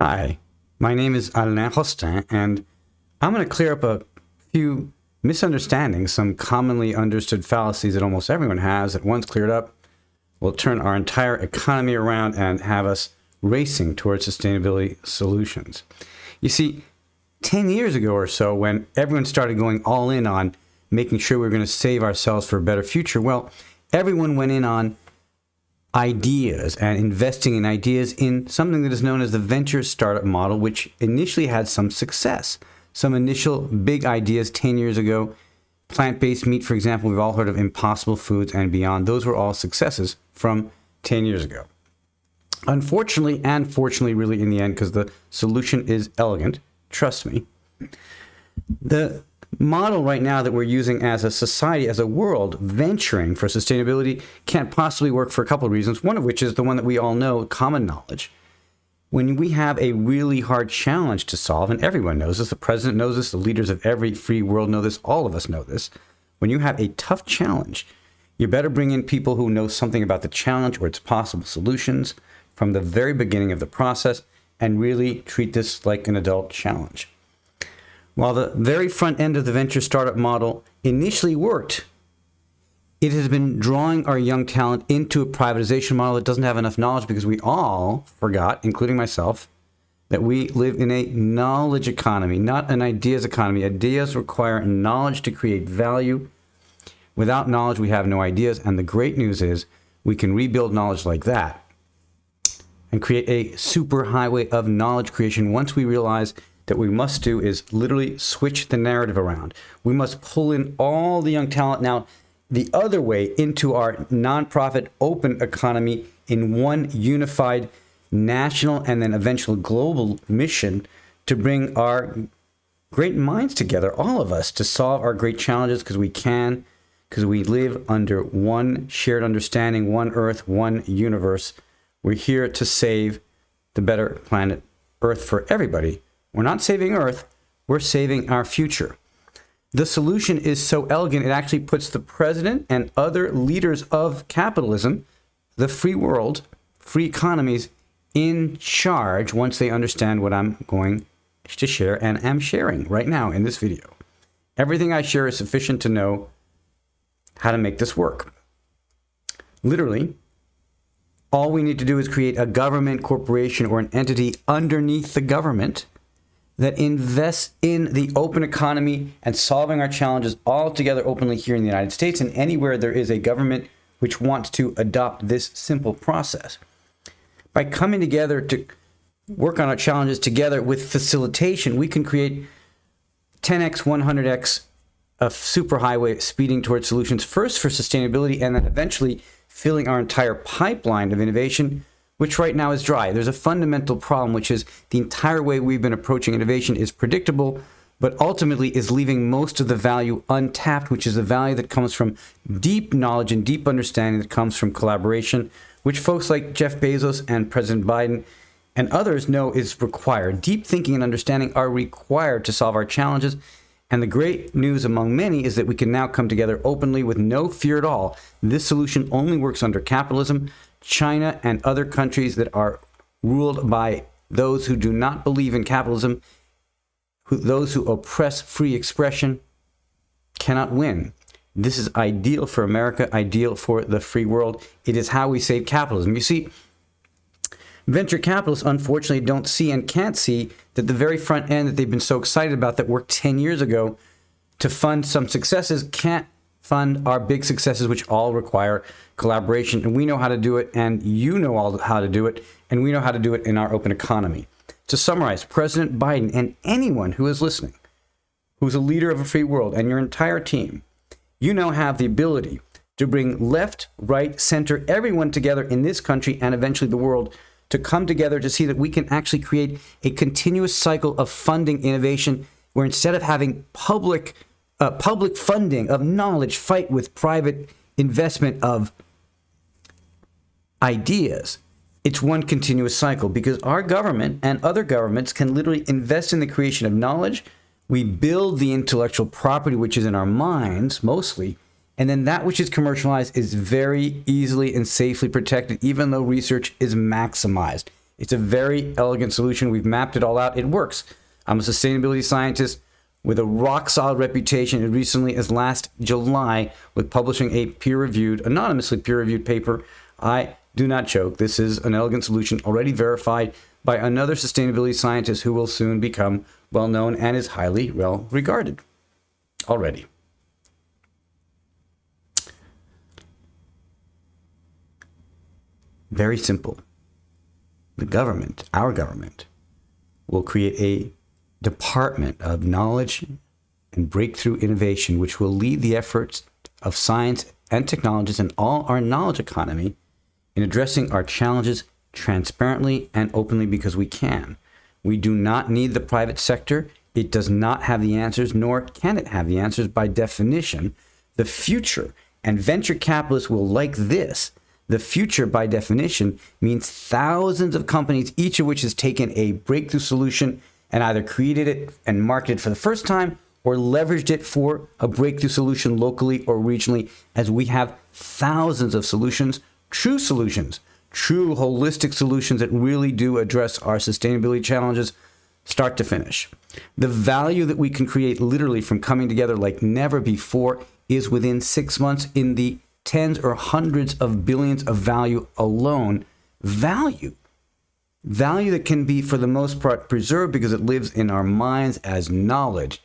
Hi, my name is Alain Rostin, and I'm going to clear up a few misunderstandings, some commonly understood fallacies that almost everyone has that once cleared up will turn our entire economy around and have us racing towards sustainability solutions. You see, 10 years ago or so, when everyone started going all in on making sure we were going to save ourselves for a better future, well, everyone went in on ideas and investing in ideas in something that is known as the venture startup model, which initially had some success. Some initial big ideas 10 years ago, plant-based meat, for example, we've all heard of Impossible Foods and beyond. Those were all successes from 10 years ago. Unfortunately, and fortunately, really in the end, because the solution is elegant, trust me, the model right now that we're using as a society, as a world, venturing for sustainability can't possibly work for a couple of reasons, one of which is the one that we all know, common knowledge. When we have a really hard challenge to solve, and everyone knows this, the president knows this, the leaders of every free world know this, all of us know this, when you have a tough challenge, you better bring in people who know something about the challenge or its possible solutions from the very beginning of the process and really treat this like an adult challenge. While the very front end of the venture startup model initially worked, it has been drawing our young talent into a privatization model that doesn't have enough knowledge because we all forgot, including myself, that we live in a knowledge economy, not an ideas economy. Ideas require knowledge to create value. Without knowledge, we have no ideas. And the great news is we can rebuild knowledge like that and create a super highway of knowledge creation once we realize that we must do is literally switch the narrative around. We must pull in all the young talent now the other way into our nonprofit open economy in one unified national and then eventual global mission to bring our great minds together, all of us, to solve our great challenges because we can, because we live under one shared understanding, one earth, one universe. We're here to save the better planet Earth for everybody. We're not saving Earth, we're saving our future. The solution is so elegant, it actually puts the president and other leaders of capitalism, the free world, free economies, in charge once they understand what I'm going to share and am sharing right now in this video. Everything I share is sufficient to know how to make this work. Literally, all we need to do is create a government, corporation, or an entity underneath the government that invests in the open economy and solving our challenges all together openly here in the United States and anywhere there is a government which wants to adopt this simple process. By coming together to work on our challenges together with facilitation, we can create 10x, 100x of superhighway speeding towards solutions, first for sustainability and then eventually filling our entire pipeline of innovation, which right now is dry. There's a fundamental problem, which is the entire way we've been approaching innovation is predictable, but ultimately is leaving most of the value untapped, which is the value that comes from deep knowledge and deep understanding that comes from collaboration, which folks like Jeff Bezos and President Biden and others know is required. Deep thinking and understanding are required to solve our challenges. And the great news among many is that we can now come together openly with no fear at all. This solution only works under capitalism. China and other countries that are ruled by those who do not believe in capitalism, those who oppress free expression, cannot win. This is ideal for America, ideal for the free world. It is how we save capitalism. You see, venture capitalists unfortunately don't see and can't see that the very front end that they've been so excited about that worked 10 years ago to fund some successes can't fund our big successes, which all require collaboration. And we know how to do it, and you know all how to do it, and we know how to do it in our open economy. To summarize, President Biden and anyone who is listening, who's a leader of a free world, and your entire team, you now have the ability to bring left, right, center, everyone together in this country and eventually the world to come together to see that we can actually create a continuous cycle of funding innovation where instead of having public funding of knowledge fight with private investment of ideas, it's one continuous cycle because our government and other governments can literally invest in the creation of knowledge. We build the intellectual property, which is in our minds mostly, and then that which is commercialized is very easily and safely protected, even though research is maximized. It's a very elegant solution. We've mapped it all out. It works. I'm a sustainability scientist with a rock-solid reputation as recently as last July with publishing a anonymously peer-reviewed paper. I do not joke. This is an elegant solution already verified by another sustainability scientist who will soon become well-known and is highly well-regarded already. Very simple. The government, our government, will create a department of knowledge and breakthrough innovation, which will lead the efforts of science and technologists and all our knowledge economy in addressing our challenges transparently and openly because we can. We do not need the private sector. It does not have the answers, nor can it have the answers by definition. The future, and venture capitalists will like this. The future, by definition, means thousands of companies, each of which has taken a breakthrough solution and either created it and marketed for the first time or leveraged it for a breakthrough solution locally or regionally, as we have thousands of solutions, true holistic solutions that really do address our sustainability challenges start to finish. The value that we can create literally from coming together like never before is within 6 months in the tens or hundreds of billions of value alone. Value that can be, for the most part, preserved because it lives in our minds as knowledge.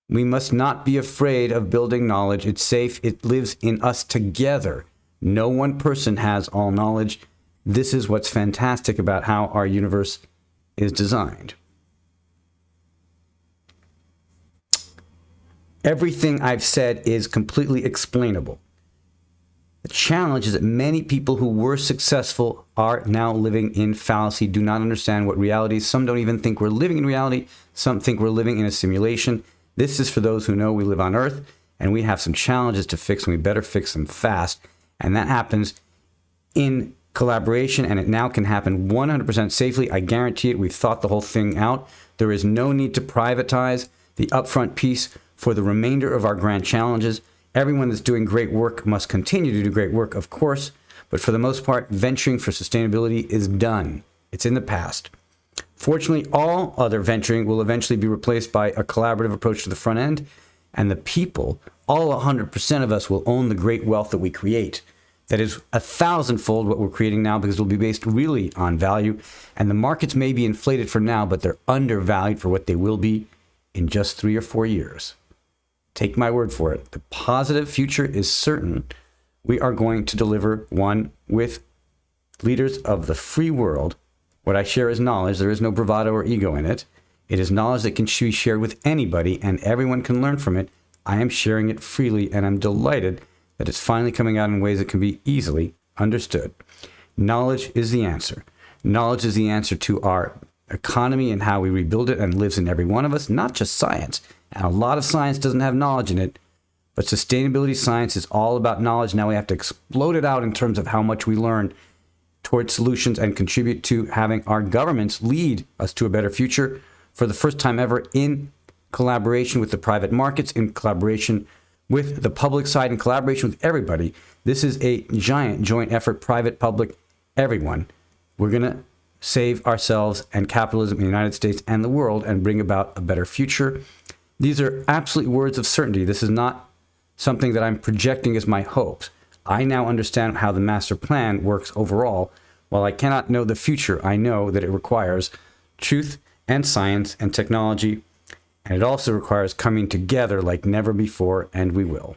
We must not be afraid of building knowledge. It's safe. It lives in us together. No one person has all knowledge. This is what's fantastic about how our universe is designed. Everything I've said is completely explainable. The challenge is that many people who were successful are now living in fallacy, do not understand what reality is. Some don't even think we're living in reality. Some think we're living in a simulation. This is for those who know we live on Earth and we have some challenges to fix, and we better fix them fast. And that happens in collaboration, and it now can happen 100% safely. I guarantee it. We've thought the whole thing out. There is no need to privatize the upfront piece for the remainder of our grand challenges. Everyone that's doing great work must continue to do great work, of course, but for the most part, venturing for sustainability is done. It's in the past. Fortunately, all other venturing will eventually be replaced by a collaborative approach to the front end, and the people, all 100% of us, will own the great wealth that we create. That is 1,000-fold what we're creating now, because it'll be based really on value, and the markets may be inflated for now, but they're undervalued for what they will be in just 3 or 4 years. Take my word for it. The positive future is certain. We are going to deliver one with leaders of the free world. What I share is knowledge. There is no bravado or ego in it. It is knowledge that can be shared with anybody, and everyone can learn from it. I am sharing it freely, and I'm delighted that it's finally coming out in ways that can be easily understood. Knowledge is the answer. Knowledge is the answer to our economy and how we rebuild it, and lives in every one of us, not just science. And a lot of science doesn't have knowledge in it, but sustainability science is all about knowledge. Now we have to explode it out in terms of how much we learn towards solutions and contribute to having our governments lead us to a better future for the first time ever, in collaboration with the private markets, in collaboration with the public side, in collaboration with everybody. This is a giant joint effort, private, public, everyone. We're going to save ourselves and capitalism in the United States and the world and bring about a better future. These are absolute words of certainty. This is not something that I'm projecting as my hopes. I now understand how the master plan works overall. While I cannot know the future, I know that it requires truth and science and technology, and it also requires coming together like never before, and we will.